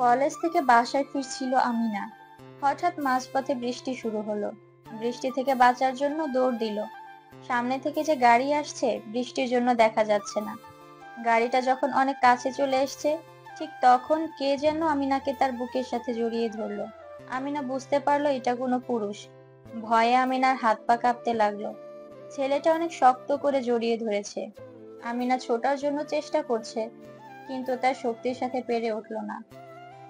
College থেকে বাসায় ফিরছিল আমিনা। হঠাৎ মাঝপথে বৃষ্টি শুরু হলো। বৃষ্টি থেকে বাঁচার জন্য দৌড় দিল। সামনে থেকে যে গাড়ি আসছে বৃষ্টির জন্য দেখা যাচ্ছে না। গাড়িটা যখন অনেক কাছে চলে এসছে, ঠিক তখন কে যেন আমিনাকে তার বুকের সাথে জড়িয়ে ধরলো। আমিনা বুঝতে পারলো এটা কোনো পুরুষ। ভয়ে আমিনার হাত পা কাঁপতে লাগলো। ছেলেটা অনেক শক্ত করে জড়িয়ে ধরেছে। আমিনা ছোটার জন্য চেষ্টা করছে, কিন্তু তার শক্তির সাথে পেরে উঠলো না।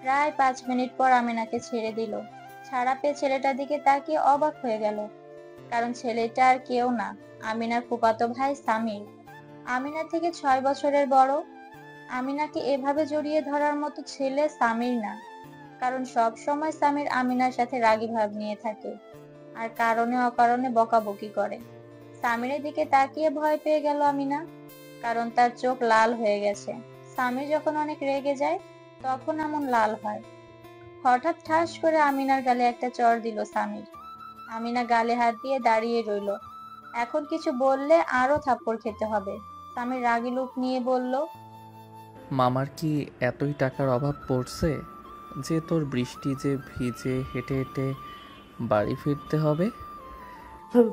প্রায় 5 মিনিট পর আমিনাকে ছেড়ে দিল। ছাড়া পেয়ে ছেলেটার দিকে তাকিয়ে অবাক হয়ে গেল, কারণ ছেলেটা আর কেউ না, আমিনার ফুফাতো ভাই সামির। আমিনার থেকে 6 বছরের বড়। আমিনাকে এভাবে জড়িয়ে ধরার মতো ছেলে সামির না, কারণ সব সময় সামির আমিনার সাথে রাগী ভাব নিয়ে থাকে আর কারণে অকারণে বকাবকি করে। সামিরের দিকে তাকিয়ে ভয় পেয়ে গেল আমিনা, কারণ তার চোখ লাল হয়ে গেছে। সামির যখন অনেক রেগে যায় তখন এমন লাল হয়। হঠাৎ ঠাস করে আমিনার গালে একটা চড় দিল সামির। আমিনা গালে হাত দিয়ে দাঁড়িয়ে রইল। এখন কিছু বললে আরো থাপ্পড় খেতে হবে। সামির রাগী লুক নিয়ে বলল, মামার কি এতই টাকার অভাব পড়ছে যে তোর বৃষ্টি যে ভিজে হেঁটে হেঁটে বাড়ি ফিরতে হবে?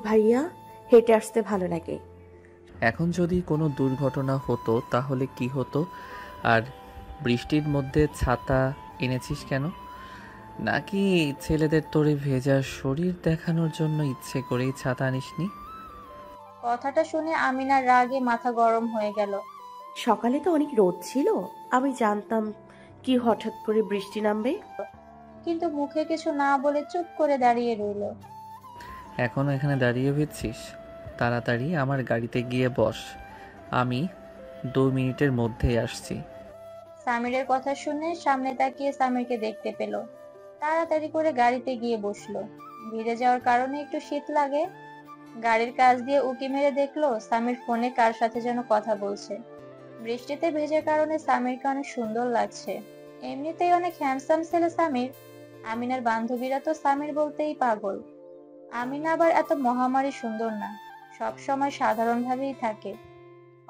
ভাইয়া, হেঁটে আসতে ভালো লাগে। এখন যদি কোনো দুর্ঘটনা হতো তাহলে কি হতো? আর বৃষ্টির মধ্যে ছাতা এনেছিস কেন? নাকি ছেলেদের তোরে ভেজা শরীর দেখানোর জন্য ইচ্ছে করেই ছাতা আনিসনি? কথাটা শুনে আমিনার রাগে মাথা গরম হয়ে গেল। সকালে তো অনেক রোদ ছিল, আমি জানতাম কি হঠাৎ করে বৃষ্টি নামবে। কিন্তু মুখে কিছু না বলে চুপ করে দাঁড়িয়ে রইল। এখনও এখানে দাঁড়িয়ে ভিজছিস? তাড়াতাড়ি আমার গাড়িতে গিয়ে বস, আমি 2 মিনিটের মধ্যেই আসছি। সামিরের কথা শুনে সামনে তাকিয়ে সামিরকে দেখতে পেল। তাড়াতাড়ি করে গাড়িতে গিয়ে বসলো। ভিড়ে যাওয়ার কারণে একটু শীত লাগে। গাড়ির কাছ দিয়ে উঁকি মেরে দেখলো সামির ফোনে কার সাথে যেন কথা বলছে। বৃষ্টিতে ভেজার কারণে সামিরকে অনেক সুন্দর লাগছে। এমনিতেই অনেক হ্যান্ডসাম ছেলে সামির। আমিনার বান্ধবীরা তো সামির বলতেই পাগল। আমিনা আবার এত মহামারী সুন্দর না, সব সময় সাধারণ ভাবেই থাকে।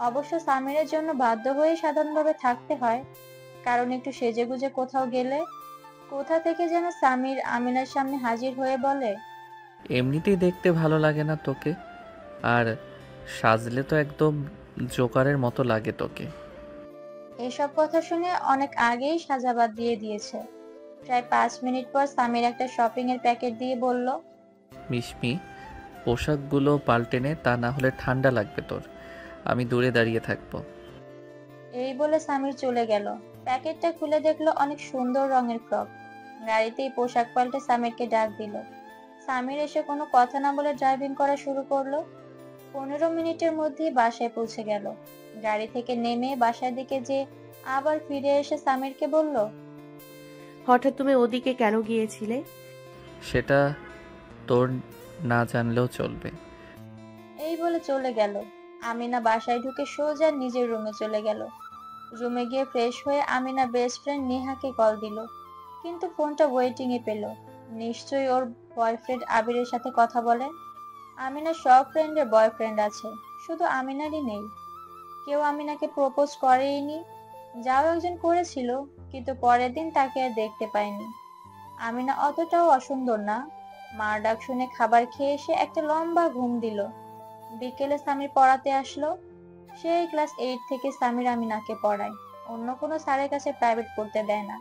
অবশ্য সামিরের জন্য বাধ্য হয়ে সাধারণভাবে থাকতে হয়, কারণ একটু সেজেগুজে কোথাও গেলে কোথা থেকে যেন সামির আমিনার সামনে হাজির হয়ে বলে, এমনিতেই দেখতে ভালো লাগে না তোকে, আর সাজলে তো একদম জোকারের মতো লাগে তোকে। এসব কথা শুনে অনেক আগেই সাজাবাদ দিয়ে দিয়েছে। প্রায় 5 মিনিট পর সামির একটা শপিং এর প্যাকেট দিয়ে বলল, মিশমি, পোশাকগুলো পাল্টে নে, তা না হলে ঠান্ডা লাগবে তোর। আমি দূরে দাঁড়িয়ে থাকবো। এই বলে সামির চলে গেল। প্যাকেটটা খুলে দেখলো অনেক সুন্দর রঙের ফ্রক। গাড়িতেই পোশাক পাল্টে সামিরকে ডাক দিল। সামির এসে কোনো কথা না বলে ড্রাইভিং করা শুরু করলো। 15 মিনিটের মধ্যেই বাসায় পৌঁছে গেল। গাড়ি থেকে নেমে বাসার দিকে যে আবার ফিরে এসে সামিরকে বলল, হঠাৎ তুমি ওদিকে কেন গিয়েছিলে? সেটা তোর না জানলেও চলবে। এই বলে চলে গেল। আমিনা বাসায় ঢুকে সোজা নিজের রুমে চলে গেল। রুমে গিয়ে ফ্রেশ হয়ে আমিনা বেস্ট ফ্রেন্ড নেহাকে কল দিল, কিন্তু ফোনটা ওয়েটিং এ পেল। নিশ্চয়ই ওর বয়ফ্রেন্ড আবিরের সাথে কথা বলে। আমিনার সব ফ্রেন্ডের বয়ফ্রেন্ড আছে, শুধু আমিনারই নেই। কেউ আমিনাকে প্রপোজ করেইনি। যাও একজন করেছিল, কিন্তু পরের দিন তাকে আর দেখতে পায়নি। আমিনা অতটাও অসুন্দর না। মার ডাক শুনে খাবার খেয়ে এসে একটা লম্বা ঘুম দিল। বিকেলে সামির পড়াতে আসলো। সেই ক্লাস 8 থেকে সামির আমিনাকে পড়ায়। অন্য কোনো স্যারের কাছে প্রাইভেট পড়তে দেয় না।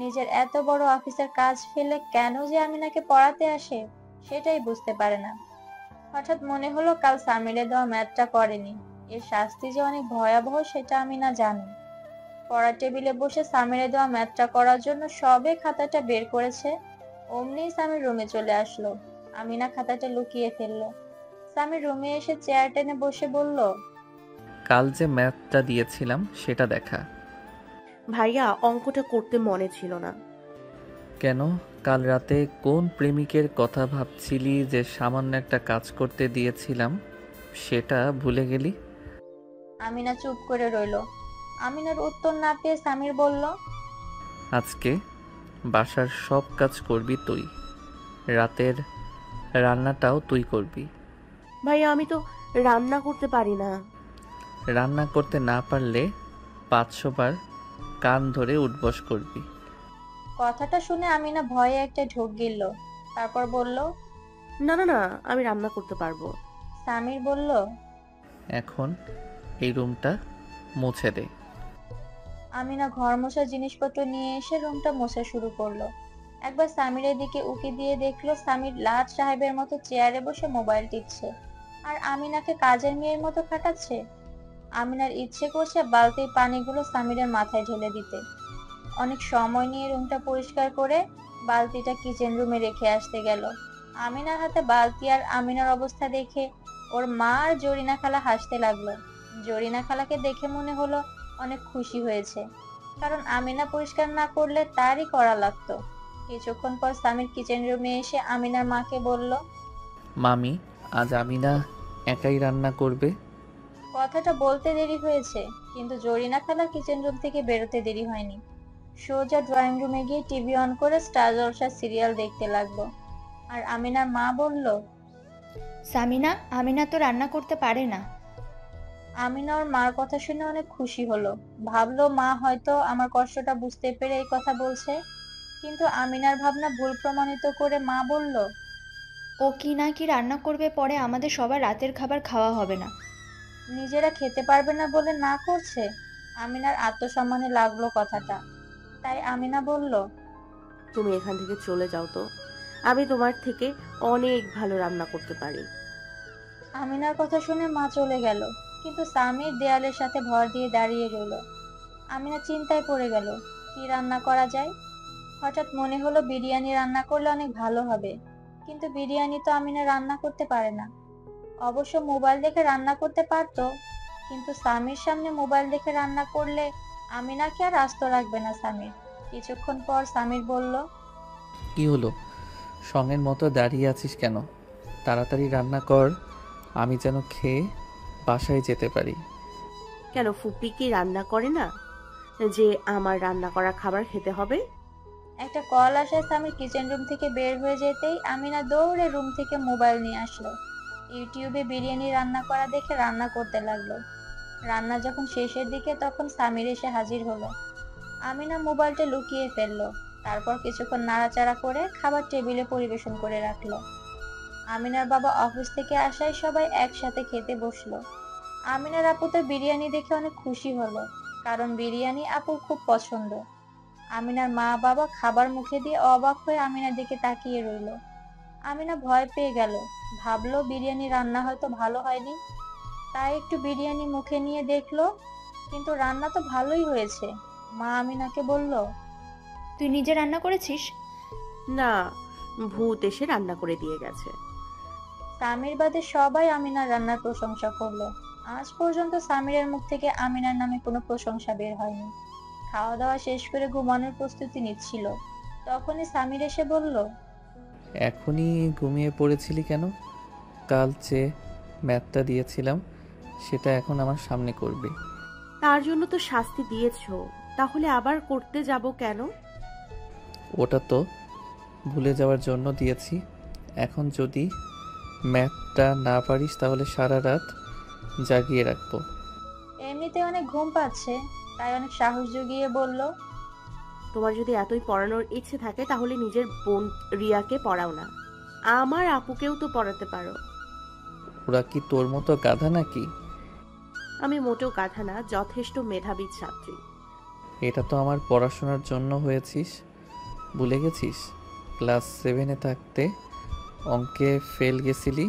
নিজের এত বড় অফিসের কাজ ফেলে কেন যে আমিনাকে পড়াতে আসে সেটাই বুঝতে পারে না। হঠাৎ মনে হলো কাল সামিরে দেওয়া ম্যাথটা করেনি। এর শাস্তি যে অনেক ভয়াবহ সেটা আমিনা জানে। পড়ার টেবিলে বসে সামিরে দেওয়া ম্যাথটা করার জন্য সবে খাতাটা বের করেছে, অমনি সামির রুমে চলে আসলো। আমিনা খাতাটা লুকিয়ে ফেললো। সামির রুমে এসে চেয়ার টেনে বসে বলল, কাল যে ম্যাথটা দিয়েছিলাম সেটা দেখা। ভাইয়া, অঙ্কটা করতে মনে ছিল না। কেন? কাল রাতে কোন প্রেমিকের কথা ভাবছিলি যে সামান্য একটা কাজ করতে দিয়েছিলাম সেটা ভুলে গেলি? আমিনা চুপ করে রইল। আমিনার উত্তর না পেয়ে সামির বলল, আজকে বাসার সব কাজ করবি তুই, রাতের রান্নাটাও তুই করবি। ভাইয়া, আমি তো রান্না করতে পারি না। রান্না করতে না পারলে 500 বার কান ধরে উঠবস করবি। কথাটা শুনে আমিনা ভয়ে একটা ঢোক গিলল। তারপর বলল। না না না, আমি রান্না করতে পারবো। সামির বলল। এখন এই রুমটা মুছে দে। আমিনা ঘর মোছার জিনিসপত্র নিয়ে এসে রুমটা মোছা শুরু করলো। একবার সামিরের দিকে উকি দিয়ে দেখলো সামির লাট সাহেবের মতো চেয়ারে বসে মোবাইল টিপছে, আর আমিনাকে কাজের মেয়ের মতো খাটাচ্ছে। আমিনার ইচ্ছে করছে বালতির পানিগুলো সামিরের মাথায় ঢেলে দিতে। অনেক সময় নিয়ে রুমটা পরিষ্কার করে বালতিটা কিচেন রুমে রেখে আসতে গেল। আমিনার হাতে বালতি আর আমিনার অবস্থা দেখে ওর মা আর জরিনা খালা হাসতে লাগলো। জরিনা খালাকে দেখে মনে হলো অনেক খুশি হয়েছে, কারণ আমিনা পরিষ্কার না করলে তারই করা লাগতো। কিছুক্ষণ পর সামির কিচেন রুমে এসে আমিনার মাকে বলল। মামি, আজ আমিনা একাই রান্না করবে। কথাটা বলতে দেরি হয়েছে, কিন্তু জরিনা খালা কিচেন রুম থেকে বেরোতে দেরি হয়নি। সোজা ড্রয়িং রুমে গিয়ে টিভি অন করে স্টার জলসার সিরিয়াল দেখতে লাগলো। আর আমিনার মা বলল। সামিনা, আমিনা তো রান্না করতে পারে না। আমিনা ওর মার কথা শুনে অনেক খুশি হলো। ভাবলো মা হয়তো আমার কষ্টটা বুঝতে পেরে এই কথা বলছে। কিন্তু আমিনার ভাবনা ভুল প্রমাণিত করে মা বলল। ও কি না কি রান্না করবে, পরে আমাদের সবার রাতের খাবার খাওয়া হবে না। নিজেরা খেতে পারবে না বলে না করছে। আমিনার আত্মসম্মানে লাগলো কথাটা, তাই আমিনা বলল। তুমি এখান থেকে চলে যাও তো, আমি তোমার থেকে অনেক ভালো রান্না করতে পারি। আমিনার কথা শুনে মা চলে গেল, কিন্তু সামির দেয়ালের সাথে ভর দিয়ে দাঁড়িয়ে রইল। আমিনা চিন্তায় পড়ে গেল, কি রান্না করা যায়। হঠাৎ মনে হলো বিরিয়ানি রান্না করলে অনেক ভালো হবে, কিন্তু বিরিয়ানি তো আমিনা রান্না করতে পারে না। অবশ্য মোবাইল দেখে রান্না করতে পারতো, কিন্তু সামির সামনে মোবাইল দেখে রান্না করলে আমিনাকে আর আস্ত রাখবে না সামির। কিছুক্ষণ পর সামির বলল। কি হলো, সঙ্গের মতো দাঁড়িয়ে আছিস কেন? তাড়াতাড়ি রান্না কর, আমি যেন খেয়ে বাসায় যেতে পারি। কেন, ফুপি কি রান্না করে না যে আমার রান্না করা খাবার খেতে হবে? একটা কল আসায় সামির কিচেন রুম থেকে বের হয়ে যেতেই আমিনা দৌড়ে রুম থেকে মোবাইল নিয়ে আসলো। ইউটিউবে বিরিয়ানি রান্না করা দেখে রান্না করতে লাগলো। রান্না যখন শেষের দিকে তখন সামির এসে হাজির হলো। আমিনা মোবাইলটা লুকিয়ে ফেললো, তারপর কিছুক্ষণ নাড়াচাড়া করে খাবার টেবিলে পরিবেশন করে রাখলো। আমিনার বাবা অফিস থেকে আসায় সবাই একসাথে খেতে বসলো। আমিনার আপু তো বিরিয়ানি দেখে অনেক খুশি হলো, কারণ বিরিয়ানি আপুর খুব পছন্দ। আমিনার মা বাবা খাবার মুখে দিয়ে অবাক হয়ে আমিনার দিকে তাকিয়ে রইলো। আমিনা ভয় পেয়ে গেল, ভাবলো বিরিয়ানি রান্না হয়তো ভালো হয়নি। তাই একটু বিরিয়ানি মুখে নিয়ে দেখলো, কিন্তু রান্না তো ভালোই হয়েছে। মা আমিনাকে বলল। তুই নিজে রান্না করেছিস? না, ভূত এসে রান্না করে দিয়ে গেছে। সামির বাদে সবাই আমিনার রান্নার প্রশংসা করলো। আজ পর্যন্ত সামিরের মুখ থেকে আমিনার নামে কোনো প্রশংসা বের হয়নি। খাওয়া দাওয়া শেষ করে ঘুমানোর প্রস্তুতি নিচ্ছিল, তখনই সামির এসে বলল। এখনই ঘুমিয়ে পড়েছিলি কেন? কাল যে ম্যাথটা দিয়েছিলাম সেটা এখন আমার সামনে করবি। তার জন্য তো শাস্তি দিয়েছো, তাহলে আবার করতে যাব কেন? ওটা তো ভুলে যাওয়ার জন্য দিয়েছি। এখন যদি ম্যাথটা না পারিস তাহলে সারা রাত জাগিয়ে রাখবো। এমনিতে অনেক ঘুম পাচ্ছে, তাই অনেক সাহস জুগিয়ে বলল। তোমার যদি এতই পড়ানোর ইচ্ছে থাকে তাহলে নিজের বোন রিয়াকে পড়াও না, আমার আপুকেও তো পড়াতে পারো। ওরা কি তোর মতো গাধা নাকি? আমি মোটেও গাধা না, যথেষ্ট মেধাবী ছাত্রী। এটা তো আমার পড়াশোনার জন্য হয়েছিস, ভুলে গেছিস? ক্লাস 7-এ থাকতে অঙ্কে ফেল গেছিলি।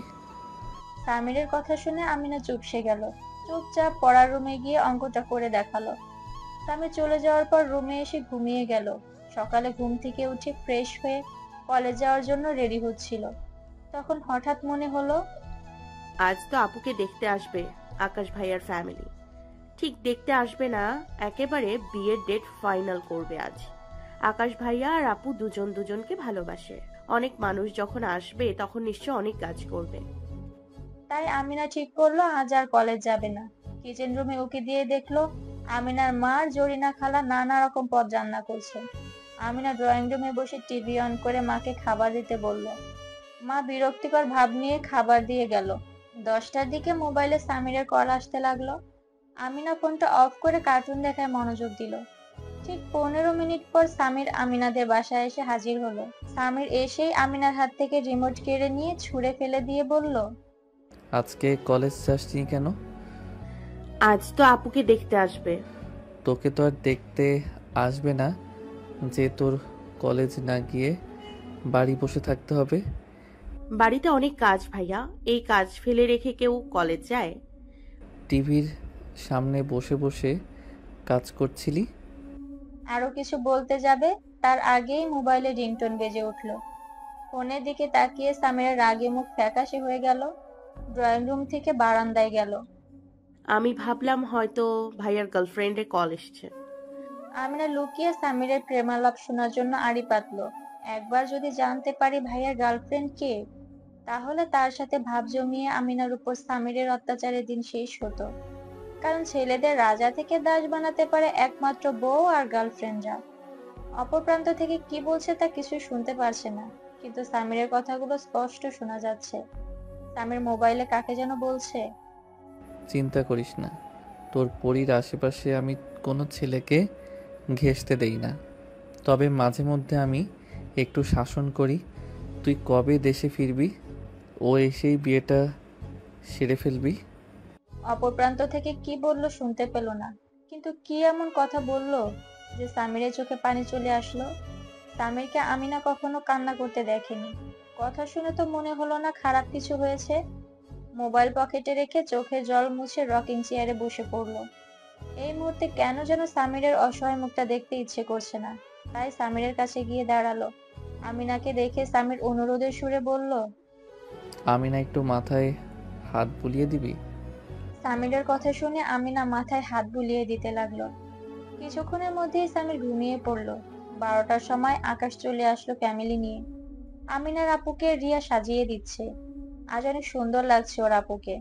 সামিরের কথা শুনে আমিনা চুপসে গেল। চুপচাপ পড়ার রুমে গিয়ে অঙ্কটা করে দেখালো। সামির চলে যাওয়ার পর রুমে এসে ঘুমিয়ে গেল। সকালে ঘুম থেকে উঠে ফ্রেশ হয়ে কলেজ যাওয়ার জন্য রেডি হচ্ছিল, তখন হঠাৎ মনে হলো। আজ তো আপুকে দেখতে আসবে আকাশ ভাইয়ার ফ্যামিলি। ঠিক দেখতে আসবে না, একেবারে বিয়ের ডেট ফাইনাল করবে আজ। আকাশ ভাইয়া আর আপু দুজন দুজনকে ভালোবাসে। অনেক মানুষ যখন আসবে তখন নিশ্চয় অনেক কাজ করবে। তাই আমিনা ঠিক করলো আজ আর কলেজ যাবে না। কিচেন রুমে উকি দিয়ে দেখলো আমিনার মা আর জরিনা খালা নানা রকম পদ রান্না করছে। আমিনা ড্রয়িং রুমে বসে টিভি অন করে মাকে খাবার দিতে বলল। মা বিরক্তিকর ভাব নিয়ে খাবার দিয়ে গেল। 10টার দিকে মোবাইলে সামিরের কল আসতে লাগলো। আমিনা ফোনটা অফ করে কার্টুন দেখায় মনোযোগ দিল। ঠিক ঠিক 15 মিনিট পর সামির আমিনাদের বাসায় এসে হাজির হলো। সামির এসেই আমিনার হাত থেকে রিমোট কেড়ে নিয়ে ছুঁড়ে ফেলে দিয়ে বলল, আজকে কলেজ যাসনি কেন? আজ তো আপুকে দেখতে আসবে। তোকে তো আর দেখতে আসবে না যে তোর কলেজ না গিয়ে বাড়ি বসে থাকতে হবে। বাড়িতে অনেক কাজ ভাইয়া, এই কাজ ফেলে রেখে কেউ কলেজ যায়? টিভির সামনে বসে বসে কাজ করছিলি। আরো কিছু বলতে যাবে তার আগেই মোবাইলে রিংটোন বেজে উঠল। ফোনের দিকে তাকিয়ে সামিরের রাগে মুখ ফ্যাকাশে হয়ে গেল। ড্রয়িং রুম থেকে বারান্দায় গেল। আমি ভাবলাম হয়তো ভাইয়ার গার্লফ্রেন্ডের কল এসছে। আমিনা লুকিয়ে সামিরের প্রেমালাপ শোনার জন্য আড়ি পাতলো। একবার যদি জানতে পারি ভাইয়ার গার্লফ্রেন্ড কে, তাহলে তার সাথে ভাব জমিয়ে আমিনার উপর সামিরের অত্যাচারের দিন শেষ হতো। কারণ ছেলেদের রাজা থেকে দাস বানাতে পারে একমাত্র বউ আর গার্লফ্রেন্ডরা। অপর প্রান্ত থেকে কি বলছে তা কিছু শুনতে পারছে না, কিন্তু সামিরের কথাগুলো স্পষ্ট শোনা যাচ্ছে। সামির মোবাইলে কাকে যেন বলছে। চিন্তা করিস না, তোর পরীর আশেপাশে আমি কোনো ছেলেকে ঘেঁষতে দেই না। তবে মাঝে মধ্যে আমি একটু শাসন করি। তুই কবে দেশে ফিরবি? ও এসেই বিয়েটা সেরে ফেলবি। অপর প্রান্ত থেকে কি বলল শুনতে পেল না, কিন্তু কি এমন কথা বলল যে সামিরের চোখে পানি চলে আসলো। সামিরকে আমিনা কখনো কান্না করতে দেখেনি। কথা শুনে তো মনে হলো না খারাপ কিছু হয়েছে। মোবাইল পকেটে রেখে চোখের জল মুছে রকিং চেয়ারে বসে পড়লো। এই মুহূর্তে কেন যেন সামিরের অসহায় মুখটা দেখতে ইচ্ছে করছে না, তাই সামিরের কাছে গিয়ে দাঁড়ালো। আমিনাকে দেখে সামির অনুরোধের সুরে বলল, আমিনা একটু মাথায় হাত বুলিয়ে দিবি? সামিরের কথা শুনে আমিনা মাথায় হাত বুলিয়ে দিতে লাগলো। কিছুক্ষণের মধ্যেই সামির ঘুমিয়ে পড়লো। 12টার সময় আকাশ চলে আসলো ফ্যামিলি নিয়ে। আমিনার আপুকে রিয়া সাজিয়ে দিচ্ছে। আজ অনেক সুন্দর লাগছে ওর আপুকে।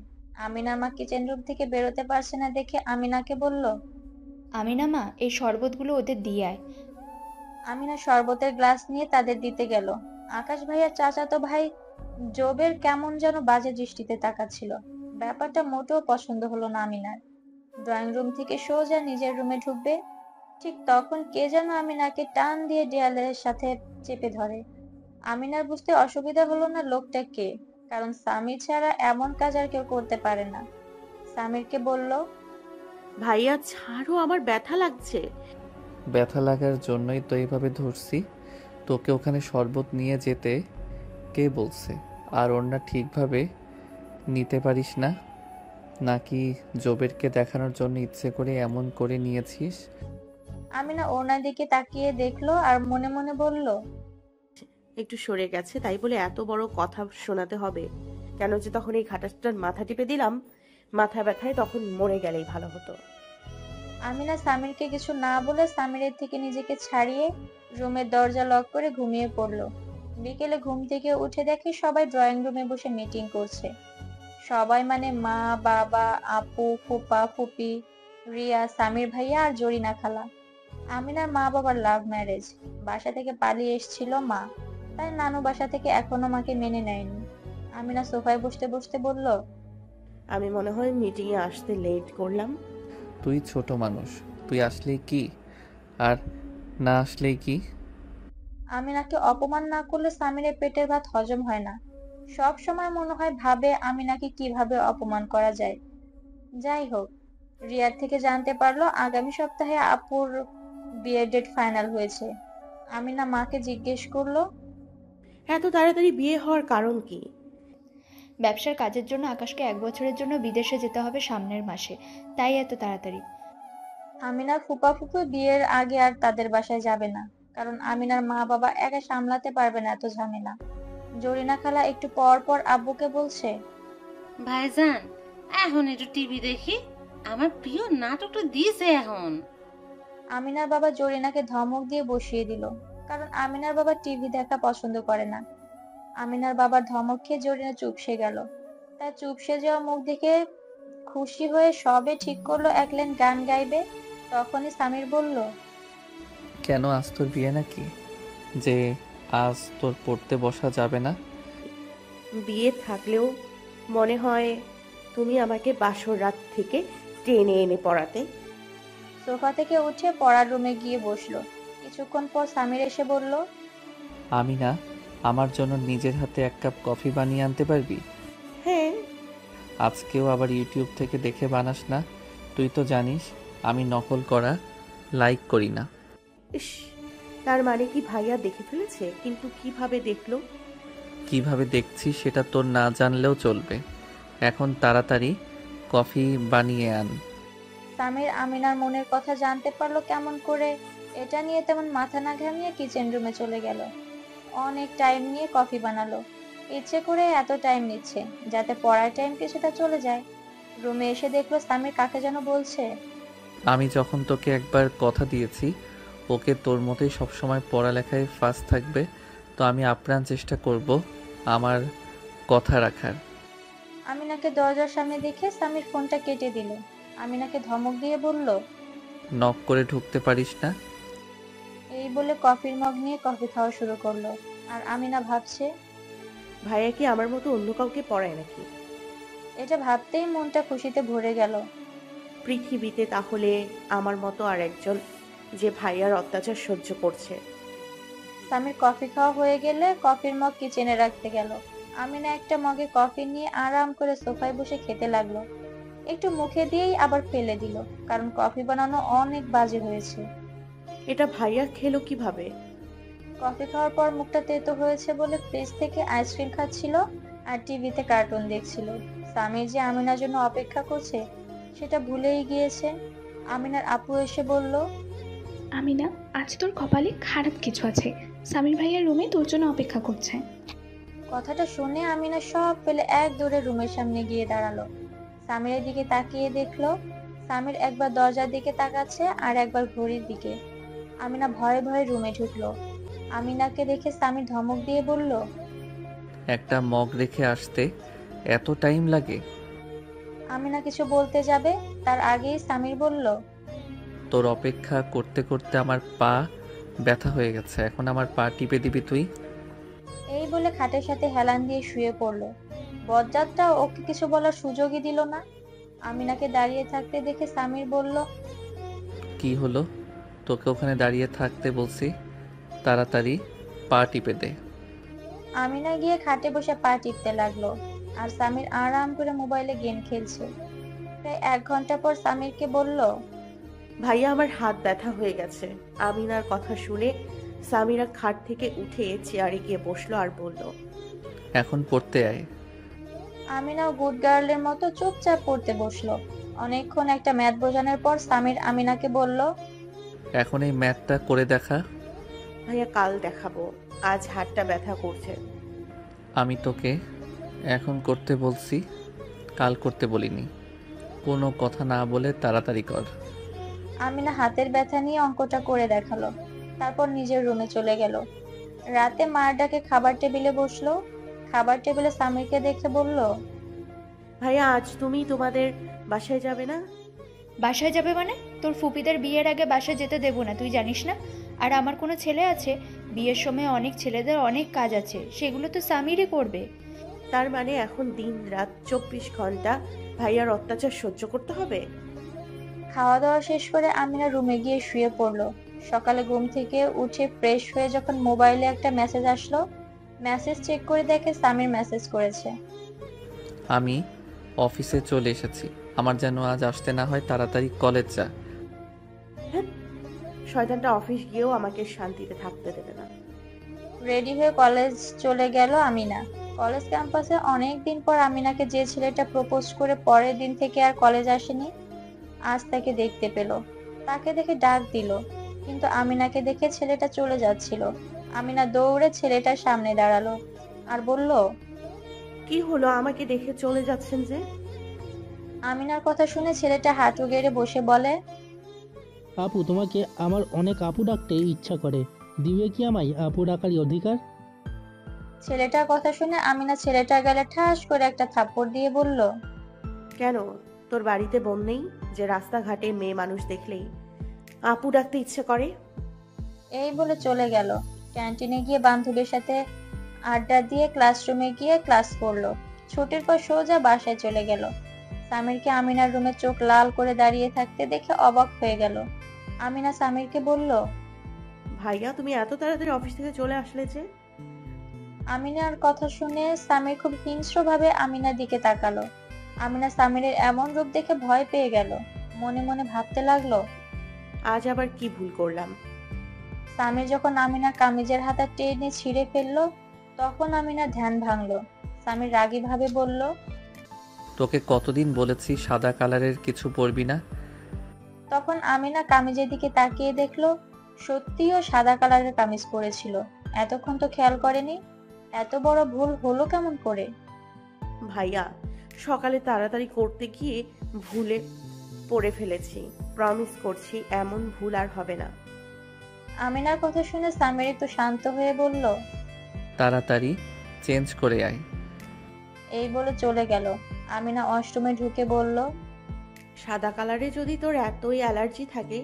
আমিনার মা কিচেন রুম থেকে বেরোতে পারছে না দেখে আমিনাকে বলল, আমিনা মা, এই শরবতগুলো ওদের দিয়ে আয়। আমিনা শরবতের গ্লাস নিয়ে তাদের দিতে গেল। আকাশ ভাইয়ার চাচাতো ভাই জোবের কেমন যেন বাজে দৃষ্টিতে তাকাচ্ছিল। ব্যাপারটা মোটেও পছন্দ হলো না আমিনার। ড্রয়িং রুম থেকে সোজা নিজের রুমে ঢুকবে, ঠিক তখন কে যেন আমিনাকে টান দিয়ে দেয়ালের সাথে চেপে ধরে। আমিনার বুঝতে অসুবিধা হলো না লোকটা কে, কারণ সামির ছাড়া এমন কাজ আর কেউ করতে পারে না। সামিরকে বলল, ভাইয়া ছাড়ো, আমার ব্যথা লাগছে। ব্যথা লাগার জন্যই তো এইভাবে ধরছি। তোকে ওখানে শরবত নিয়ে যেতে কে বলছে? আর ওড়না ঠিকভাবে নিতে পারিস না নাকি জোবেরকে দেখানোর জন্য ইচ্ছে করে এমন করে নিয়েছিস? আমিনা ওনার দিকে তাকিয়ে দেখলো আর মনে মনে বলল, একটু সরে গেছে তাই বলে এত বড় কথা শোনাতে হবে কেন যে তখন এই খাটাসটার মাথা টিপে দিলাম। মাথা ব্যথায় তখন মরে গেলেই ভালো হতো। আমিনা সামিরকে কিছু না বলে সামিরের থেকে নিজেকে ছাড়িয়ে রুমের দরজা লক করে ঘুমিয়ে পড়লো। বিকেলে ঘুম থেকে উঠে দেখে সবাই ড্রয়িং রুমে বসে মিটিং করছে। সবাই মানে মা, বাবা, আপু, ফুপা, ফুপি, রিয়া, সামির ভাইয়া আর জরিনা খালা। আমিনার মা বাবার লাভ ম্যারেজ। বাসা থেকে পালিয়ে এসেছিল মা, তাই নানু বাসা থেকে এখনো মাকে মেনে নেয়নি। আমিনা সোফায় বসতে বসতে বলল, আমি মনে হয় মিটিংয়ে আসতে লেট করলাম। তুই ছোট মানুষ, তুই আসলেই কি আর না আসলেই কি? আমিনাকে অপমান না করলে সামিরের পেটের ভাত হজম হয় না। সব সময় মনে হয় ভাবে আমিনাকে কিভাবে অপমান করা যায়। যাই হোক, রিয়ার থেকে জানতে পারলো আগামী সপ্তাহে আপুর বিয়ের ডেট ফাইনাল হয়েছে। আমিনা মাকে জিজ্ঞেস করলো, এত তাড়াতাড়ি বিয়ে হওয়ার কারণ কি? ব্যবসার কাজের জন্য আকাশকে 1 বছরের জন্য বিদেশে যেতে হবে সামনের মাসে, তাই এত তাড়াতাড়ি। আমিনার ফুপা ফুপু বিয়ের আগে আর তাদের বাসায় যাবে না, কারণ আমিনার মা বাবা একা সামলাতে পারবে না এত ঝামেলা। জরিনা খালা একটু পর পর আব্বুকে বলছে, ভাইজান, এখন একটু টিভি দেখি, আমার প্রিয় নাটকটা দিয়েছে এখন। আমিনার বাবা জরিনাকে ধমক দিয়ে বসিয়ে দিল, কারণ আমিনার বাবা টিভি দেখা পছন্দ করে না। আমিনার বাবার ধমক খেয়ে জরিনা চুপসে গেল। তার চুপসে যাওয়া মুখ দেখে খুশি হয়ে সবে ঠিক করলো এক লাইন গান গাইবে। তখনই সামির বলল, কেন আজ তোর বিয়ে নাকি যে আজ তোর পড়তে বসা যাবে না? বিয়ে থাকলেও মনে হয় তুমি আমাকে বাসর রাত থেকে টেনে এনে পড়াতে। সোফা থেকে উঠে পড়ার রুমে গিয়ে বসলো। কিছুক্ষণ পর সামির এসে বলল, আমি না, আমার জন্য নিজের হাতে এক কাপ কফি বানিয়ে আনতে পারবি? হ্যাঁ। আজকেও আবার ইউটিউব থেকে দেখে বানাস না? তুই তো জানিস আমি নকল করা লাইক করি না। ইস, তার মানে কি ভাইয়া দেখে ফেলেছে? কিন্তু কিভাবে দেখলো? কিভাবে দেখছি সেটা তোর না জানলেও চলবে। এখন তাড়াতাড়ি কফি বানিয়ে আন। সামির আমিনার মনের কথা জানতে পারলো কেমন করে? এটা নিয়ে তেমন মাথা না ঘামিয়ে কিচেন রুমে চলে গেল। অনেক টাইম নিয়ে কফি বানালো। ইচ্ছে করে এত টাইম নিচ্ছে যাতে পড়ার টাইম কিছুটা চলে যায়। রুমে এসে দেখলো সামির কাকে যেন বলছে। আমি যখন তোকে একবার কথা দিয়েছি ওকে তোর মতোই সবসময় পড়ালেখায় ফার্স্ট থাকবে, তো আমি আপ্রাণ চেষ্টা করব আমার কথা রাখার। আমিনাকে দরজার সামনে দেখে সামির ফোনটা কেটে দিল। আমিনাকে ধমক দিয়ে বলল, নক করে ঢুকতে পারিস না? এই বলে কফির মগ নিয়ে কফি খাওয়া শুরু করলো। আর আমিনা ভাবছে, ভাইয়া কি আমার মতো অন্য কাউকে পড়ায় নাকি? এটা ভাবতেই মনটা খুশিতে ভরে গেল। পৃথিবীতে তাহলে আমার মতো আর একজন যে ভাইয়ার অত্যাচার সহ্য করছে। সামির কফি খাওয়া হয়ে গেলে কফির মগ কিচেনে রাখতে গেল। আমিনা একটা মগে কফি নিয়ে আরাম করে সোফায় বসে খেতে লাগলো। একটু মুখে দিয়েই আবার ফেলে দিল, কারণ কফি বানানো অনেক বাজে হয়েছে। এটা ভাইয়া খেলো কিভাবে? কফি খাওয়ার পর মুখটা তেতো হয়েছে বলে ফ্রিজ থেকে আইসক্রিম খাচ্ছিল আর টিভিতে কার্টুন দেখছিল। সামির যে আমিনার জন্য অপেক্ষা করছে সেটা ভুলেই গিয়েছে। আমিনার আপু এসে বলল, আমিনা, আজ তোর কপালে খারাপ কিছু আছে। সামির ভাইয়ার রুমে তোর জন্য অপেক্ষা করছে। কথাটা শুনে আমিনা সব ফেলে এক দৌড়ে রুমের সামনে গিয়ে দাঁড়ালো। সামিরের দিকে তাকিয়ে দেখলো সামির একবার দরজার দিকে তাকাচ্ছে আর একবার ঘড়ির দিকে। আমিনা ভয়ে ভয়ে রুমে ঢুকলো। আমিনাকে দেখে সামির ধমক দিয়ে বলল, একটা মগ রেখে আসতে এত টাইম লাগে? আমিনা কিছু বলতে যাবে তার আগেই সামির বলল, তোর অপেক্ষা করতে করতে আমার পা ব্যথা হয়ে গেছে, এখন আমার পা টিপে দিবি তুই? এই বলে খাটের সাথে হেলান দিয়ে শুয়ে পড়লো। বজ্জাতটা ওকে কিছু বলার সুযোগই দিল না। আমিনাকে দাঁড়িয়ে থাকতে দেখে সামির বলল, কি হলো? তোকে ওখানে দাঁড়িয়ে থাকতে বলছি, তাড়াতাড়ি পা টিপে দে। আমিনা গিয়ে খাটে বসে পা টিপতে লাগলো আর সামির আরাম করে মোবাইলে গেম খেলছে। প্রায় 1 ঘন্টা পর সামিরকে বলল, ভাইয়া আমার হাত ব্যথা হয়ে গেছে। আমিনার কথা শুনে সামিরা খাট থেকে উঠে চেয়ারে গিয়ে বসলো আর বলল, এখন পড়তে আয়। আমিনাও গুড গার্লের মতো চুপচাপ পড়তে বসলো। অনেকক্ষণ একটা ম্যাথ বোঝানোর পর সামির আমিনাকে বলল, এখন এই ম্যাথটা করে দেখা। ভাইয়া কাল দেখাবো, আজ হাতটা ব্যথা করছে। আমি তোকে এখন করতে বলছি, কাল করতে বলিনি। কোনো কথা না বলে তাড়াতাড়ি কর। আমিনা হাতের ব্যথা নিয়ে অঙ্কটা করে দেখালো। তারপর নিজের রুমে চলে গেল। রাতে মার ডাকে খাবার টেবিলে বসলো। খাবার টেবিলে সামিরকে দেখে বলল, ভাইয়া আজ তুমি তোমাদের বাসায় যাবে না? বাসায় যাবে মানে? তোর ফুপিদের বিয়ের আগে বাসায় যেতে দেবো না, তুই জানিস না? আর আমার কোনো ছেলে আছে? বিয়ের সময় অনেক ছেলেদের অনেক কাজ আছে, সেগুলো তো সামিরই করবে। তার মানে এখন দিন রাত 24 ঘন্টা ভাইয়ার অত্যাচার সহ্য করতে হবে? খাওয়া দাওয়া শেষ করে আমিনা রুমে গিয়ে শুয়ে পড়লো। সকালে ঘুম থেকে উঠে ফ্রেশ হয়ে যখন মোবাইলে একটা মেসেজ আসলো, মেসেজ চেক করে দেখে সামির মেসেজ করেছে। আমি অফিসে চলে এসেছি, আমার যেন আজ আসতে না হয়, তাড়াতাড়ি কলেজ যা। হ্যাঁ, শয়তানটা অফিস গিয়েও আমাকে শান্তিতে থাকতে দেবে না। রেডি হয়ে কলেজ চলে গেল আমিনা। কলেজ ক্যাম্পাসে অনেক দিন পর আমিনাকে যে ছেলেটা প্রপোজ করে পরের দিন থেকে আর কলেজ আসেনি, আজ তাকে দেখতে পেল। তাকে দেখে ডাক দিল, কিন্তু আমিনাকে দেখে ছেলেটা চলে যাচ্ছিল। আমিনা দৌড়ে ছেলেটার সামনে দাঁড়ালো আর বলল, কি হলো, আমাকে দেখে চলে যাচ্ছেন যে? আমিনার কথা শুনে ছেলেটা হাঁটু গেড়ে বসে বলে, আপু, তোমাকে আমার অনেক আপু ডাকতে ইচ্ছা করে, দিবে কি আমায় আপু ডাকার অধিকার? ছেলেটার কথা শুনে আমিনা ছেলেটার গালে ঠাস করে একটা থাপ্পড় দিয়ে বলল, কেন, তোর বাড়িতে বোন নেই যে রাস্তাঘাটে মেয়ে মানুষ দেখলেই আপু ডাকতে ইচ্ছে করে? এই বলে চলে গেল। ক্যান্টিনে গিয়ে বান্ধবীর সাথে আড্ডা দিয়ে ক্লাসরুমে গিয়ে ক্লাস করলো। ছুটির পর সোজা বাসায় চলে গেল। সামিরকে আমিনার রুমে চোখ লাল করে দাঁড়িয়ে থাকতে দেখে অবাক হয়ে গেল। আমিনা সামিরকে বলল, ভাইয়া তুমি এত তাড়াতাড়ি অফিস থেকে চলে আসলে যে? আমিনার কথা শুনে সামির খুব হিংস্রভাবে আমিনার দিকে তাকালো। আমিনা সামিরের এমন রূপ দেখে ভয় পেয়ে গেল। মনে মনে ভাবতে লাগলো, আজ আবার কি ভুল করলাম? সামির যখন আমিনার কামিজের হাতা টেনে ছিঁড়ে ফেললো, তখন আমিনার ধ্যান ভাঙলো। সামির রাগী ভাবে বলল, তোকে কতদিন বলেছি সাদা কালারের কিছু পরবি না? তখন আমিনা কামিজের দিকে তাকিয়ে দেখলো সত্যিও সাদা কালারের কামিজ পরেছিল। এতক্ষণ তো খেয়াল করেনি। এত বড় ভুল হলো কেমন করে? ভাইয়া সকালে তাড়াতাড়ি করতে গিয়ে ভুলে পড়ে ফেলেছি। প্রমিস করছি এমন ভুল আর হবে না। আমিনার কথা শুনে সামির একটু শান্ত হয়ে বলল, তাড়াতাড়ি চেঞ্জ করে আয়। এই বলে চলে গেল। আমিনা ওয়াশরুমে ঢুকে বলল, সাদা কালারে যদি তোর এতই অ্যালার্জি থাকে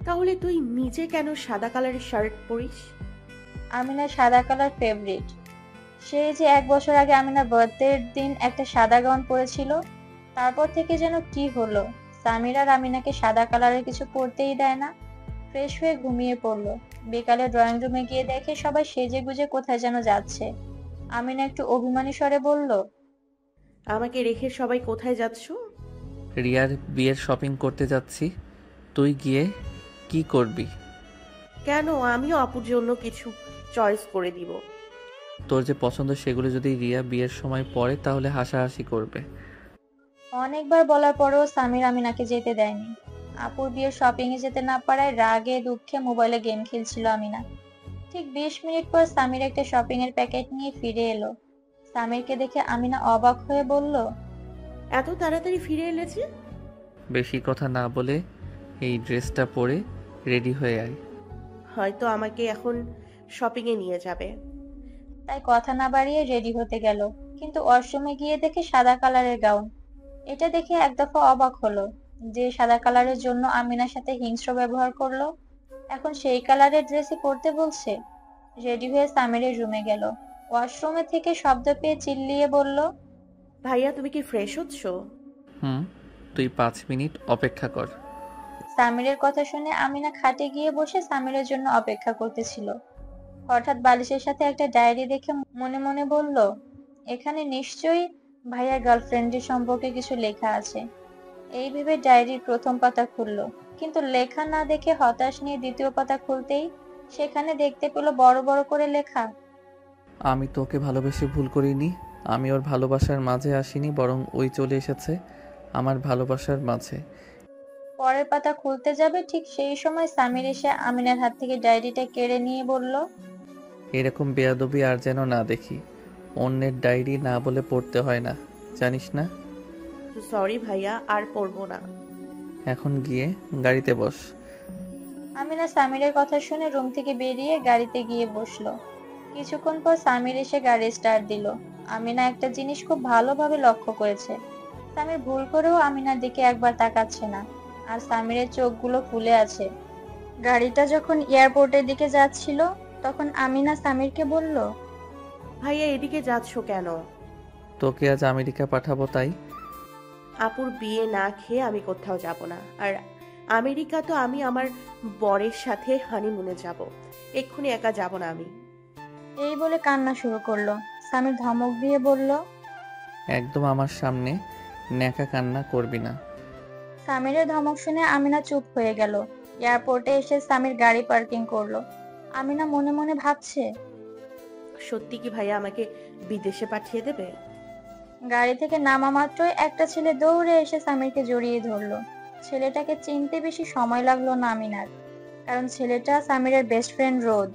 তাহলে তুই নিজে কেন সাদা কালারের শার্ট পরিস? আমিনার সাদা কালার ফেভারিট। সে যে 1 বছর আগে আমিনার বার্থডের দিন একটা সাদা গাউন পরেছিল, তারপর থেকে যেন কি হলো। সামির আর আমিনাকে সাদা কালারের কিছু পরতেই দেয় না। ফ্রেশ হয়ে ঘুমিয়ে পড়লো। বিকালে ড্রয়িং রুমে গিয়ে দেখে সবাই সেজে গুজে কোথায় যেন যাচ্ছে। আমিনা একটু অভিমানী স্বরে বলল, আমাকে রেখে সবাই কোথায় যাচ্ছ? রিয়ার বিয়ের শপিং করতে যাচ্ছি। তুই গিয়ে কি করবি? কেন, আমিও আপুর জন্য কিছু চয়েস করে দিব। তোর যে পছন্দ সেগুলো যদি রিয়া বিয়ের সময় পরে তাহলে হাসাহাসি করবে। অনেকবার বলার পরেও সামির আমিনাকে যেতে দেয়নি। আপুর বিয়ের শপিং এ যেতে না পারায় রাগে দুঃখে মোবাইলে গেম খেলছিল আমিনা। ঠিক 20 মিনিট পর সামির একটা শপিং এর প্যাকেট নিয়ে ফিরে এলো। সামিরকে দেখে আমিনা অবাক হয়ে বলল, এত তাড়াতাড়ি ফিরে এলেছে? বেশি কথা না বলে এই ড্রেসটা পরে রেডি হয়ে আয়। হয়তো আমাকে এখন শপিংয়ে নিয়ে যাবে। তাই কথা না বাড়িয়ে রেডি হতে গেল, কিন্তু ওয়াশরুমে গিয়ে দেখে সাদা কালারের গাউন। এটা দেখে এক দফা অবাক হলো। যে সাদা কালারের জন্য আমিনার সাথে হিংস্র ব্যবহার করলো, এখন সেই কালারের ড্রেসই পরতে বলছে। রেডি হয়ে সামিরের রুমে গেল। ওয়াশরুমে থেকে শব্দ পেয়ে চিল্লিয়ে বলল, ভাইয়া তুমি কি ফ্রেশ হচ্ছ? তুই 5 মিনিট অপেক্ষা কর। সামিরের কথা শুনে আমিনা খাটে গিয়ে বসে সামিরের জন্য অপেক্ষা করতেছিল। হঠাৎ বালিশের সাথে একটা ডায়েরি দেখে মনে মনে বলল, এখানে নিশ্চয়ই ভাইয়ার গার্লফ্রেন্ডের সম্পর্কে কিছু লেখা আছে। এই ভেবে ডায়েরির প্রথম পাতা খুললো, কিন্তু লেখা না দেখে হতাশ নিয়ে দ্বিতীয় পাতা খুলতেই সেখানে দেখতে পেল বড় বড় করে লেখা, আমি তোকে ভালোবেসে ভুল করিনি। আমি ওর ভালোবাসার মাঝে আসিনি, বরং ওই চলে এসেছে আমার ভালোবাসার মাঝে। পরের পাতা খুলতে যাবে ঠিক সেই সময় সামির এসে আমিনার হাত থেকে ডায়েরিটা কেড়ে নিয়ে বলল, এরকম বেয়াদবি আর যেন না দেখি। অন্যের ডায়েরি না বলে পড়তে হয় না, জানিস না? সরি ভাইয়া, আর পড়বো না। এখন গিয়ে গাড়িতে বস। আমিনা সামিরের কথা শুনে রুম থেকে বেরিয়ে গাড়িতে গিয়ে বসলো। কিছুক্ষণ পর সামির এসে গাড়ি স্টার্ট দিল। আমিনা একটা জিনিস খুব ভালোভাবে লক্ষ্য করেছে, সামির ভুল করেও আমিনার দিকে একবার তাকাচ্ছে না, আর সামিরের চোখগুলো ফুলে আছে। গাড়িটা যখন এয়ারপোর্টের দিকে যাচ্ছিল, তখন আমিনা সামিরকে বলল, ভাইয়া এদিকে যাচ্ছ কেন? তোকে আজ আমেরিকা পাঠাবো তাই। আপুর বিয়ে না খেয়ে আমি কোথাও যাব না। আর আমেরিকা তো আমি আমার বরের সাথে হানিমুনে যাব, এক্ষুনি একা যাব না আমি। এই বলে কান্না শুরু করলো। সামির ধমক দিয়ে বলল, একদম আমার সামনে ন্যাকা কান্না করবি না। সামিরের ধমক শুনে আমিনা চুপ হয়ে গেল। এয়ারপোর্টে এসে সামির গাড়ি পার্কিং করলো। আমিনা মনে মনে ভাবছে, সত্যি কি ভাইয়া আমাকে বিদেশে পাঠিয়ে দেবে? গাড়ি থেকে নামা মাত্রই একটা ছেলে দৌড়ে এসে সামিরকে জড়িয়ে ধরলো। ছেলেটাকে চিনতে বেশি সময় লাগলো না আমিনার, কারণ ছেলেটা সামিরের বেস্ট ফ্রেন্ড রোদ।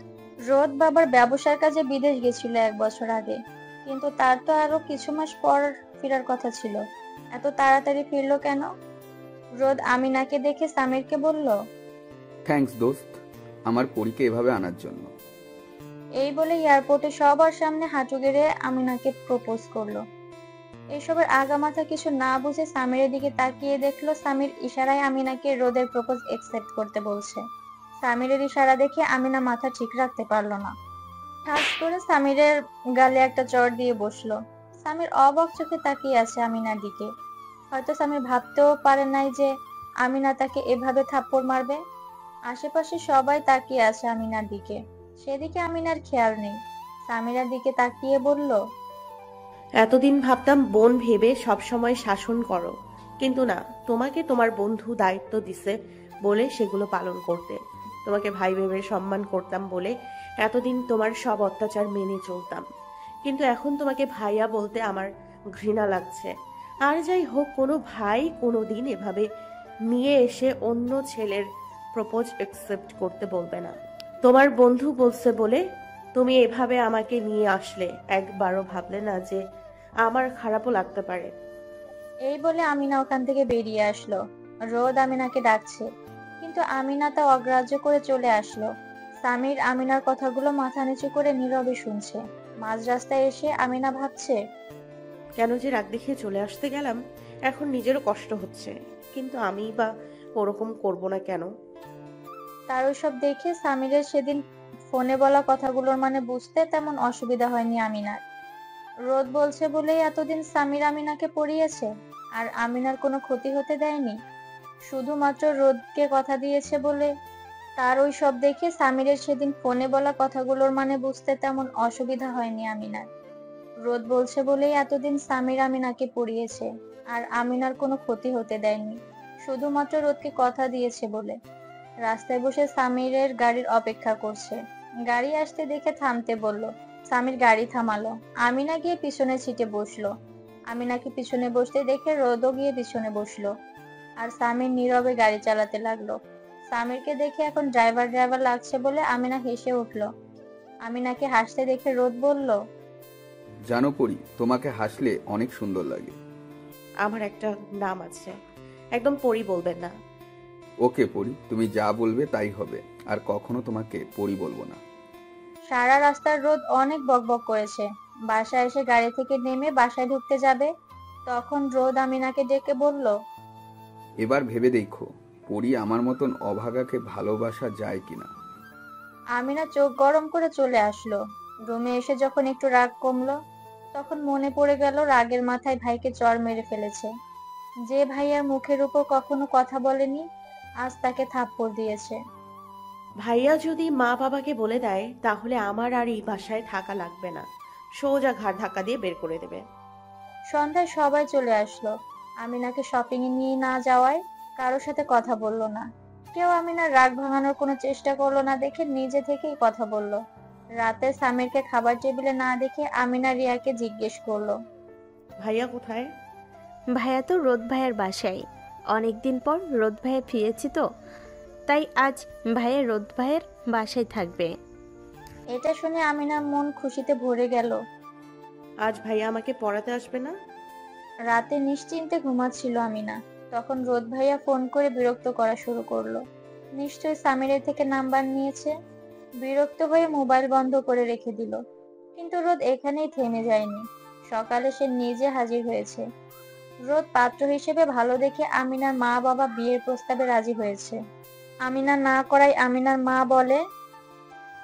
রোদ বাবার ব্যবসার কাজে বিদেশ গেছিল 1 বছর আগে, কিন্তু তার তো আরো কিছু মাস পর ফেরার কথা ছিল। এত তাড়াতাড়ি ফিরলো কেন? রোদ আমিনাকে দেখে সামিরকে বলল, থ্যাঙ্কস দোস্ত, আমার পরীকে এভাবে আনার জন্য। এই বলে এয়ারপোর্টে সবার সামনে হাঁটু গেড়ে আমিনাকে প্রপোজ করলো। এসবের আগামাথা কিছু না বুঝে সামিরের দিকে তাকিয়ে দেখলো সামির ইশারায় আমিনাকে রোদের প্রপোজ একসেপ্ট করতে বলছে। সামিরের ইশারা দেখে আমিনা মাথা ঠিক রাখতে পারলো না। ঠাস করে সামিরের গালে একটা চড় দিয়ে বসলো। সামির অবাক চোখে তাকিয়ে আছে আমিনার দিকে। হয়তো সামির ভাবতেও পারে নাই যে আমিনা তাকে এভাবে থাপ্পড় মারবে। আশেপাশে সবাই তাকিয়ে আছে আমিনার দিকে, সেদিকে আমিনার খেয়াল নেই। সামিরার দিকে তাকিয়ে বলল, এতদিন ভাবতাম বোন ভেবে সবসময় শাসন করো, কিন্তু না, তোমাকে তোমার বন্ধু দায়িত্ব দিছে বলে সেগুলো পালন করতে। তোমাকে ভাই ভেবে সম্মান করতাম বলে এতদিন তোমার সব অত্যাচার মেনে চলতাম, কিন্তু এখন তোমাকে ভাইয়া বলতে আমার ঘৃণা লাগছে। আর যাই হোক, কোনো ভাই কোনোদিন এভাবে নিয়ে এসে অন্য ছেলের প্রপোজ অ্যাকসেপ্ট করতে বলবে না। তোমার বন্ধু বলছে বলে তুমি এভাবে আমাকে নিয়ে আসলে, একবারও ভাবলে না যে আমার খারাপও লাগতে পারে? এই বলে আমিনা ওখান থেকে বেরিয়ে আসলো। রোদ আমিনাকে ডাকছে, কিন্তু আমিনা তা অগ্রাহ্য করে চলে আসলো। সামির আমিনার কথাগুলো মাথা নিচু করে নীরবে শুনছে। মাঝ রাস্তায় এসে আমিনা ভাবছে, কেন যে রাগ দেখিয়ে চলে আসতে গেলাম, এখন নিজেরও কষ্ট হচ্ছে, কিন্তু আমি বা ওরকম করব না কেন? তার ওইসব দেখে সামিরের সেদিন ফোনে বলা কথাগুলোর মানে বুঝতে তেমন অসুবিধা হয়নি আমিনার। রোদ বলছে বলেই এতদিন সামির আমিনাকে পড়িয়েছে, আর আমিনার কোনো ক্ষতি হতে দেয়নি। শুধুমাত্র রোদকে কথা দিয়েছে বলে। তার ওই সব দেখে সামিরের সেদিন ফোনে বলা কথাগুলোর মানে বুঝতে তেমন অসুবিধা হয়নি আমিনার। রোদ বলছে বলেই এতদিন সামির আমিনাকে পড়িয়েছে, আর আমিনার কোনো ক্ষতি হতে দেয়নি, শুধুমাত্র রোদকে কথা দিয়েছে বলে। রাস্তায় বসে সামিরের গাড়ির অপেক্ষা করছে। গাড়ি আসতে দেখে থামতে বলল। সামির গাড়ি থামালো। আমিনা গিয়ে পিছনের সিটে বসলো। আমিনাকে পিছনে বসতে দেখে রোদও গিয়ে পিছনে বসলো। আর সামির নীরবে গাড়ি চালাতে লাগলো। সামিরকে দেখে এখন ড্রাইভার ড্রাইভার লাগছে বলে আমিনা হেসে উঠলো। আমিনাকে হাসতে দেখে রোদ বলল, জানো পরি, তোমাকে হাসলে অনেক সুন্দর লাগে। আমার একটা নাম আছে, একদম পরি বলবেন না। ওকে পরি, তুমি যা বলবে তাই হবে, আর কখনো তোমাকে পরি বলবো না। সারা রাস্তার রোদ অনেক বকবক করেছে। বাসায় এসে গাড়ি থেকে নেমে বাসায় ঢুকতে যাবে, তখন রোদ আমিনাকে ডেকে বলল, এবার ভেবে দেখো পরি আমার মতন অভাগাকে ভালোবাসা যায় কিনা। আমিনা চোখ গরম করে চলে আসলো। রুমে এসে যখন একটু রাগ কমলো, তখন মনে পড়ে গেল রাগের মাথায় ভাইকে চড় মেরে ফেলেছে। যে ভাইয়ার মুখের উপর কখনো কথা বলেনি, আজ তাকে থাপ্পড় দিয়েছে। ভাইয়া যদি মা বাবাকে বলে দেয়, তাহলে আমার আর এই বাসায় থাকা লাগবে না, সোজা ঘাড় ধাক্কা দিয়ে বের করে দেবে। সন্ধ্যায় সবাই চলে আসলো। আমিনাকে শপিং এ নিয়ে না যাওয়ায় কারোর সাথে কথা বললো না। কেউ আমিনার রাগ ভাঙানোর কোনো চেষ্টা করলো না দেখে নিজে থেকেই কথা বলল। রাতে সামিরকে খাবার টেবিলে না দেখে আমিনা রিয়াকে জিজ্ঞেস করলো, ভাইয়া কোথায়? ভাইয়া তো রোদ ভাইয়ের বাসায়। অনেকদিন পর রোদ ভাইয়া ফিরেছি তো, তাই আজ ভাইয়া রোদ ভাইয়ের বাসায় থাকবে। এটা শুনে আমিনার মন খুশিতে ভরে গেল। আজ ভাইয়া আমাকে পড়াতে আসবে না? রাতে নিশ্চিন্তে ঘুমাচ্ছিল আমিনা, তখন রোদ ভাইয়া ফোন করে বিরক্ত করা শুরু করলো। নিশ্চয়ই সামিরের থেকে নাম্বার নিয়েছে। বিরক্ত হয়ে মোবাইল বন্ধ করে রেখে দিল। কিন্তু রোদ এখানেই থেমে যায়নি। সকালে সে নিজে হাজির হয়েছে। রোদ পাত্র হিসেবে ভালো দেখে আমিনার মা বাবা বিয়ের প্রস্তাবে রাজি হয়েছে। আমিনা না করায় আমিনার মা বলে,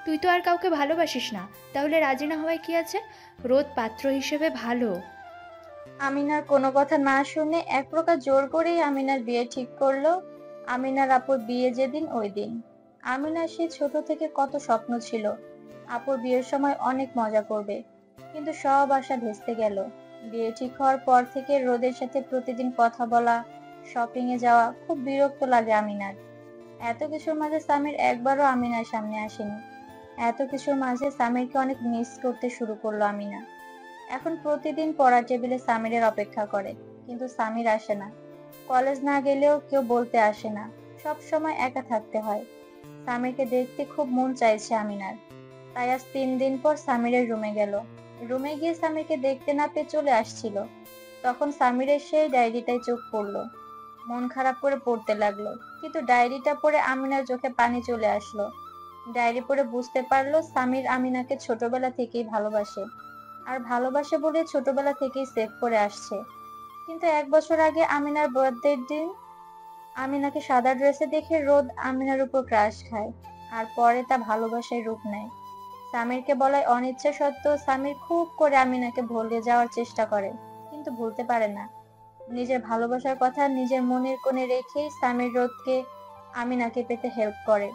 তুই তো আর কাউকে ভালোবাসিস না, তাহলে রাজি না হওয়ায় কি আছে? রোদ পাত্র হিসেবে ভালো। আমিনার কোনো কথা না শুনে এক প্রকার জোর করেই আমিনার বিয়ে ঠিক করলো। আমিনার আপুর বিয়ে যেদিন ওই দিন। আমিনার সেই ছোট থেকে কত স্বপ্ন ছিল আপুর বিয়ের সময় অনেক মজা করবে, কিন্তু সব আশা ভেস্তে গেল। বিয়ে ঠিক হওয়ার পর থেকে রোদের সাথে প্রতিদিন কথা বলা, শপিং এ যাওয়া খুব বিরক্ত লাগে আমিনার। এত কিছুর মাঝে সামির একবারও আমিনার সামনে আসেনি। এত কিছুর মাঝে সামিরকে অনেক মিস করতে শুরু করলো আমিনা। এখন প্রতিদিন পড়ার টেবিলে সামিরের অপেক্ষা করে, কিন্তু সামির আসে না। কলেজ না গেলেও কেউ বলতে আসে না, সব সময় একা থাকতে হয়। সামিরকে দেখতে খুব মন চাইছে আমিনার, তাই আজ 3 দিন পর সামিরের রুমে গেল। রুমে গিয়ে সামিরকে দেখতে না পেয়ে চলে আসছিল, তখন সামিরের সেই ডায়েরিটায় চোখ পড়লো। মন খারাপ করে পড়তে লাগলো, কিন্তু ডায়েরিটা পড়ে আমিনার চোখে পানি চলে আসলো। ডায়েরি পড়ে বুঝতে পারলো সামির আমিনাকে ছোটবেলা থেকেই ভালোবাসে, আর ভালোবাসে বলে ছোটবেলা থেকেই সেভ করে আসছে। কিন্তু 1 বছর আগে আমিনার বার্থডের দিন আমিনাকে সাদা ড্রেসে দেখে রোদ আমিনার উপর ক্রাশ খায়, আর পরে তা ভালোবাসায় রূপ নেয়। সামিরকে বলায় অনিচ্ছা সত্ত্বেও সামির খুব করে আমিনাকে ভুলে যাওয়ার চেষ্টা করে, কিন্তু ভুলতে পারে না। নিজের ভালোবাসার কথা নিজের মনের কোণে রেখেই সামির রোদকে আমিনাকে পেতে হেল্প করে।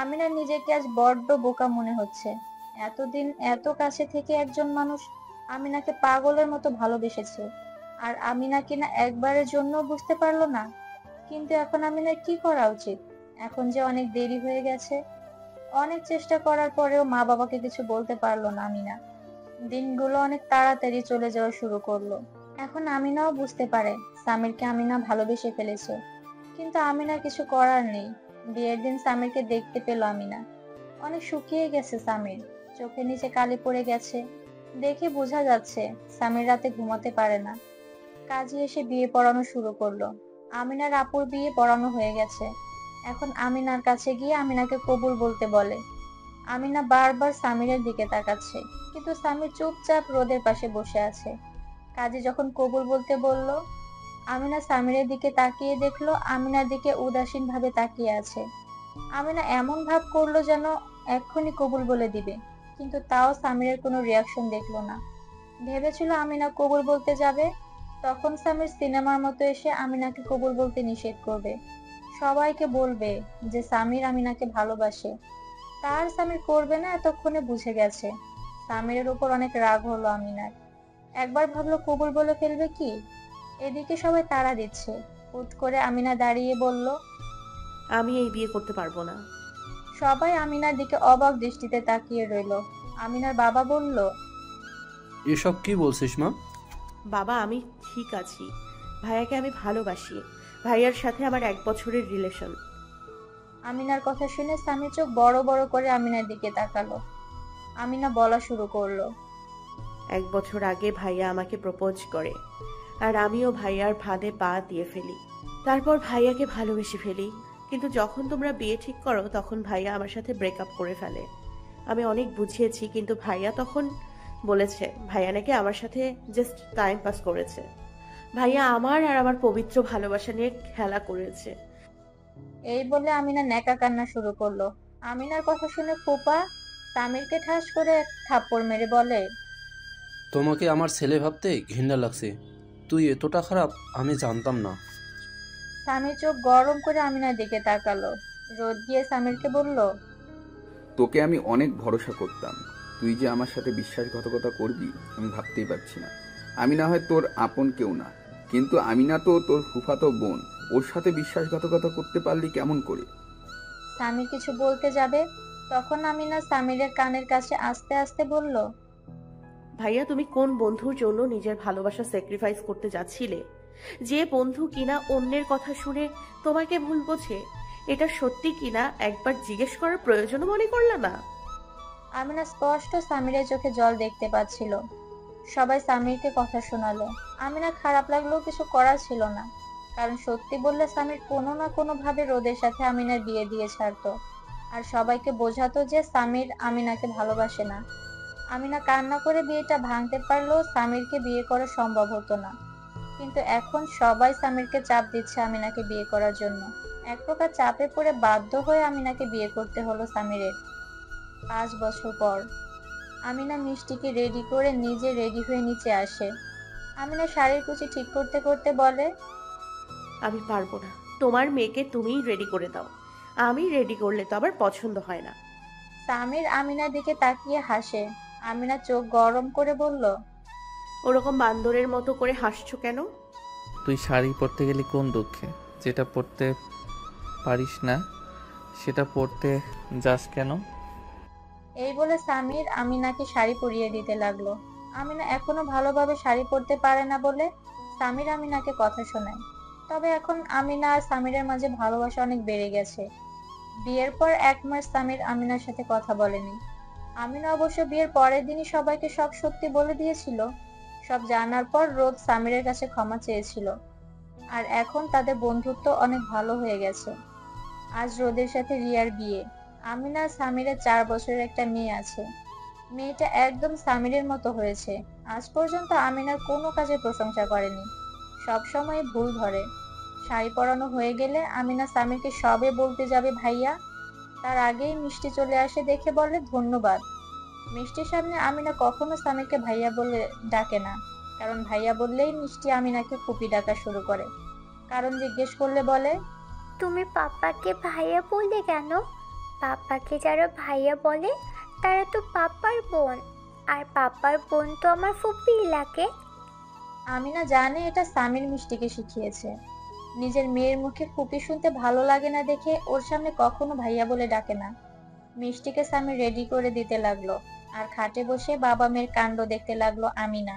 আমিনার নিজেকে আজ বড্ড বোকা মনে হচ্ছে। এতদিন এত কাছে থেকে একজন মানুষ আমিনাকে পাগলের মতো ভালোবেসেছে, আর আমিনা কিনা একবারের জন্য বুঝতে পারলো না। কিন্তু এখন আমিনার কি করা উচিত? এখন যে অনেক দেরি হয়ে গেছে। অনেক চেষ্টা করার পরেও মা বাবাকে কিছু বলতে পারলো না আমিনা। দিনগুলো অনেক তাড়াতাড়ি চলে যাওয়া শুরু করলো। এখন আমিনাও বুঝতে পারে সামিরকে আমিনা ভালোবেসে ফেলেছে, কিন্তু আমিনার কিছু করার নেই। বিয়ের দিন সামিরকে দেখতে পেল আমিনা। অনেক শুকিয়ে গেছে সামির, চোখের নিচে কালি পড়ে গেছে। দেখে বোঝা যাচ্ছে সামির রাতে ঘুমাতে পারে না। কাজী এসে বিয়ে পড়ানো শুরু করলো। আমিনার আপুর বিয়ে পড়ানো হয়ে গেছে। এখন আমিনার কাছে গিয়ে আমিনাকে কবুল বলতে বলে। আমিনা বারবার সামিরের দিকে তাকাচ্ছে, কিন্তু সামির চুপচাপ রোদের পাশে বসে আছে। কাজী যখন কবুল বলতে বলল, আমিনা সামিরের দিকে তাকিয়ে দেখলো আমিনার দিকে উদাসীন ভাবে তাকিয়ে আছে। আমিনা এমন ভাব করলো যেন এক্ষুনি কবুল বলে দিবে, কিন্তু তাও সামিরের কোনো রিয়াকশন দেখলো না। ভেবেছিল আমিনা কবুল বলতে যাবে, তখন সামির সিনেমার মতো এসে আমিনাকে কবুল বলতে নিষেধ করবে। সবাইকে বলবে যে সামির আমিনাকে ভালোবাসে। তার সামির করবে না এতক্ষণে বুঝে গেছে। সামিরের উপর অনেক রাগ হলো আমিনার। একবার ভাবলো কবুল বলে ফেলবে কি। এদিকে সবাই তাড়া দিচ্ছে। হুট করে আমিনা দাঁড়িয়ে বলল, আমি এই বিয়ে করতে পারবো না। সবাই আমিনার দিকে অবাক দৃষ্টিতে তাকিয়ে রইল। আমিনার বাবা বলল, এসব কি বলছিস মা? বাবা, আমি ঠিক আছি। ভাইয়াকে আমি ভালোবাসি। ভাইয়ার সাথে আমার 1 বছরের রিলেশন। আমিনার কথা শুনে সামির চোখ বড় বড় করে আমিনার দিকে তাকালো। আমিনা বলা শুরু করলো, 1 বছর আগে ভাইয়া আমাকে প্রপোজ করে, আর আমিও ভাইয়ার ফাঁদে পা দিয়ে ফেলি। তারপর ভাইয়াকে ভালোবেসে ফেলি। কিন্তু যখন তোমরা বিয়ে ঠিক করো তখন ভাইয়া আমার সাথে ব্রেকআপ করে ফেলে। আমি অনেক বুঝিয়েছি, কিন্তু ভাইয়া তখন বলেছে ভাইয়া নাকি আমার সাথে জাস্ট টাইম পাস করেছে। ভাইয়া আমার আর আমার পবিত্র ভালোবাসা নিয়ে খেলা করেছে। এই বলে আমিনা নেকা কান্না শুরু করলো। আমিনার কথা শুনে ফুপা সামিরকে ঠাস করে এক থাপ্পড় মেরে বলে, তোমাকে আমার ছেলে ভাবতে ঘৃণা লাগছে। তুই এতটা খারাপ আমি জানতাম না। সামির চোখ গরম করে আমিনার দিকে তাকালো। রোদ গিয়ে সামিরকে বলল, তোকে আমি অনেক ভরসা করতাম। তুই যে আমার সাথে বিশ্বাসঘাতকতা করবি আমি ভাবতেই পারছি না। আমি না হয় তোর আপন কেউ না, কিন্তু আমি না তো তোর ফুফাতো বোন। ওর সাথে বিশ্বাসঘাতকতা করতে পারলি কেমন করে? সামির কিছু বলতে যাবে, তখন আমিনা সামিরের কানের কাছে আস্তে আস্তে বলল, ভাইয়া, তুমি কোন বন্ধুর জন্য নিজের ভালোবাসা স্যাক্রিফাইস করতে যাচ্ছিলে? যে বন্ধু কিনা অন্যের কথা শুনে তোমাকে ভুল বোঝে। এটা সত্যি কিনা একবার জিজ্ঞেস করার প্রয়োজন মনে করলে না? আমিনা স্পষ্ট সামিরের চোখে জল দেখতে পাচ্ছিল। সবাই সামিরকে কথা শোনালো। আমিনা খারাপ লাগলেও কিছু করার ছিল না, কারণ সত্যি বললে সামির কোনো না কোনো ভাবে রোদের সাথে আমিনার বিয়ে দিয়ে ছাড়তো, আর সবাইকে বোঝাতো যে সামির আমিনাকে ভালোবাসে না। আমিনা কান্না করে বিয়েটা ভাঙতে পারলেও সামিরকে বিয়ে করা সম্ভব হতো না। কিন্তু এখন সবাই সামিরকে চাপ দিচ্ছে আমিনাকে বিয়ে করার জন্য। এক প্রকার চাপে পড়ে বাধ্য হয়ে আমিনাকে বিয়ে করতে হলো সামিরের। 5 বছর পর আমিনা মিষ্টিকে রেডি করে নিজে রেডি হয়ে নিচে আসে। আমিনা শাড়ির কুচি ঠিক করতে করতে বলে, আমি পারবো না। তোমার মেয়েকে তুমিই রেডি করে দাও। আমি রেডি করলে তো আবার পছন্দ হয় না। সামির আমিনার দিকে তাকিয়ে হাসে। আমিনা চোখ গরম করে বলল, ওরকম বান্দরের মতো করে হাসছো কেন? তুই শাড়ি পরতে গেলি কোন দুঃখে? যেটা পরতে পারিস না সেটা পরতে যাস কেন? এই বলে সামির আমিনাকে শাড়ি পরিয়ে দিতে লাগলো। আমিনা এখনো ভালোভাবে শাড়ি পরতে পারে না বলে সামির আমিনাকে কথা শোনায়। তবে এখন আমিনা আর সামিরের মাঝে ভালোবাসা অনেক বেড়ে গেছে। বিয়ের পর 1 মাস সামির আমিনার সাথে কথা বলেনি। আমিনা অবশ্য বিয়ের পরের দিনই সবাইকে সব সত্যি বলে দিয়েছিল। সব জানার পর রোদ সামিরের কাছে ক্ষমা চেয়েছিল, আর এখন তাদের বন্ধুত্ব অনেক ভালো হয়ে গেছে। আজ রোদের সাথে রিয়ার বিয়ে। আমিনা আর সামিরের 4 বছরের একটা মেয়ে আছে। মেয়েটা একদম সামিরের মতো হয়েছে। আজ পর্যন্ত আমিনার কোনো কাজে প্রশংসা করেনি, সব সময় ভুল ধরে। শাড়ি পরানো হয়ে গেলে আমিনা সামিরকে সবে বলতে যাবে ভাইয়া, তার আগেই মিষ্টি চলে আসে দেখে বলে ধন্যবাদ। মিষ্টির সামনে আমিনা কখনো সামিরকে ভাইয়া বলে ডাকে না। কারণ ভাইয়া বললেই মিষ্টি আমিনাকে ফুপি ডাকা শুরু করে। কারণ জিজ্ঞেস করলে বলে, তুমি পাপাকে ভাইয়া বললে কেন? পাপাকে যারা ভাইয়া বলে তারা তো পাপার বোন, আর পাপার বোন তো আমার ফুপিই লাগে। আমিনা জানে এটা সামির মিষ্টিকে শিখিয়েছে। নিজের মেয়ের মুখে ফুপি শুনতে ভালো লাগে না দেখে ওর সামনে কখনো ভাইয়া বলে ডাকে না। মিষ্টিকে সামির রেডি করে দিতে লাগলো, আর খাটে বসে বাবা মেয়ের কাণ্ড দেখতে লাগলো আমিনা।